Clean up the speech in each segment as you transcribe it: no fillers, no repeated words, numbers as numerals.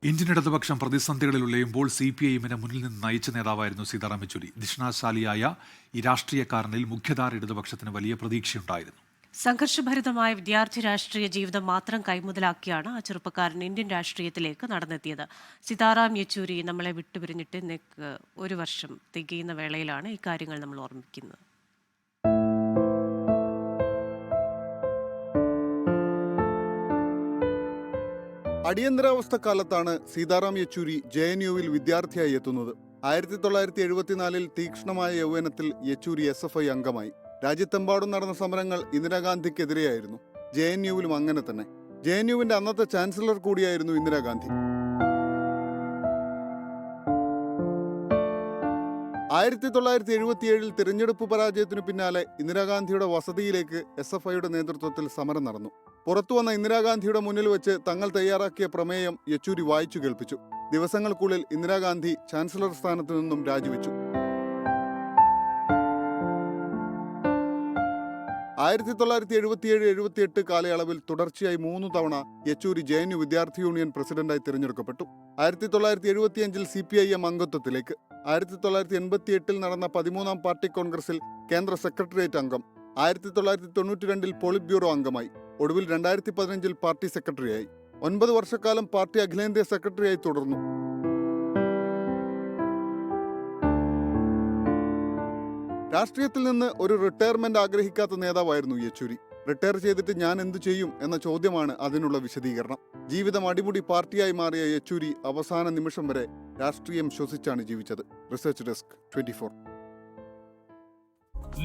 Indian ഇടതുപക്ഷം പ്രതിസന്ധികളിൽ ഉലയുമ്പോൾ CPIഎമ്മിനെ മുന്നിൽ നിന്ന് നയിച്ച നേതാവായിരുന്നു സീതാറാം യെച്ചൂരി. ദിഷണാശാലിയായ ഈ രാഷ്ട്രീയക്കാരനിൽ മുഖ്യധാര ഇടതുപക്ഷത്തിന് വലിയ പ്രതീക്ഷയുണ്ടായിരുന്നു. സംഘർഷഭരിതമായ വിദ്യാർത്ഥി രാഷ്ട്രീയ ജീവിതം മാത്രം കൈമുതലാക്കിയാണ് ആ ചെറുപ്പക്കാരൻ ഇന്ത്യൻ രാഷ്ട്രീയത്തിലേക്ക് നടന്നെത്തിയത്. സീതാറാം യെച്ചൂരി നമ്മളെ വിട്ടുപിരിഞ്ഞിട്ട് ഒരു വർഷം തികയുന്ന വേളയിലാണ് ഈ കാര്യങ്ങൾ നമ്മൾ ഓർമ്മിക്കുന്നത്. അടിയന്തരാവസ്ഥ കാലത്താണ് സീതാറാം യെച്ചൂരി JNUവിൽ വിദ്യാർത്ഥിയായി എത്തുന്നത്. 1974 തീക്ഷ്ണമായ യൗവനത്തിൽ യെച്ചൂരി SFI അംഗമായി. രാജ്യത്തെമ്പാടും നടന്ന സമരങ്ങൾ ഇന്ദിരാഗാന്ധിക്കെതിരെയായിരുന്നു. JNUവിലും അങ്ങനെ തന്നെ. JNUവിന്റെ അന്നത്തെ ചാൻസലർ കൂടിയായിരുന്നു ഇന്ദിരാഗാന്ധി. 1977 തിരഞ്ഞെടുപ്പ് പരാജയത്തിനു പിന്നാലെ ഇന്ദിരാഗാന്ധിയുടെ വസതിയിലേക്ക് SFIയുടെ നേതൃത്വത്തിൽ സമരം നടന്നു. പുറത്തുവന്ന ഇന്ദിരാഗാന്ധിയുടെ മുന്നിൽ വെച്ച് തങ്ങൾ തയ്യാറാക്കിയ പ്രമേയം യെച്ചൂരി വായിച്ചു കേൾപ്പിച്ചു. ദിവസങ്ങൾക്കുള്ളിൽ ഇന്ദിരാഗാന്ധി ചാൻസലർ സ്ഥാനത്തു നിന്നും രാജിവെച്ചു. 1977-78 കാലയളവിൽ തുടർച്ചയായി 3 തവണ യെച്ചൂരി JNU വിദ്യാർത്ഥി യൂണിയൻ പ്രസിഡന്റായി തിരഞ്ഞെടുക്കപ്പെട്ടു. 1975 CPIM അംഗത്വത്തിലേക്ക്. 1988 നടന്ന 13ാം പാർട്ടി കോൺഗ്രസിൽ കേന്ദ്ര സെക്രട്ടേറിയറ്റ് അംഗം. 1992 പോളിറ്റ് ബ്യൂറോ അംഗമായി. ഒടുവിൽ 2015 പാർട്ടി സെക്രട്ടറിയായി. 9 വർഷക്കാലം പാർട്ടി അഖിലേന്ത്യാ സെക്രട്ടറിയായി തുടർന്നു. രാഷ്ട്രീയത്തിൽ നിന്ന് ഒരു റിട്ടയർമെന്റ് ആഗ്രഹിക്കാത്ത നേതാവായിരുന്നു യെച്ചൂരി. റിട്ടയർ ചെയ്തിട്ട് ഞാൻ എന്തു ചെയ്യും എന്ന ചോദ്യമാണ് അതിനുള്ള വിശദീകരണം. ജീവിതം അടിമുടി പാർട്ടിയായി മാറിയ യെച്ചൂരി അവസാന നിമിഷം വരെ രാഷ്ട്രീയം ശ്വസിച്ചാണ് ജീവിച്ചത്. Research desk 24.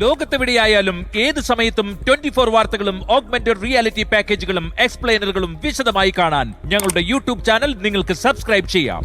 ലോകത്തെവിടെയായാലും ഏത് സമയത്തും 24 വാർത്തകളും ഓഗ്മെന്റഡ് റിയാലിറ്റി പാക്കേജുകളും എക്സ്പ്ലെയിനറുകളും വിശദമായി കാണാൻ ഞങ്ങളുടെ YouTube ചാനൽ നിങ്ങൾക്ക് സബ്സ്ക്രൈബ് ചെയ്യാം.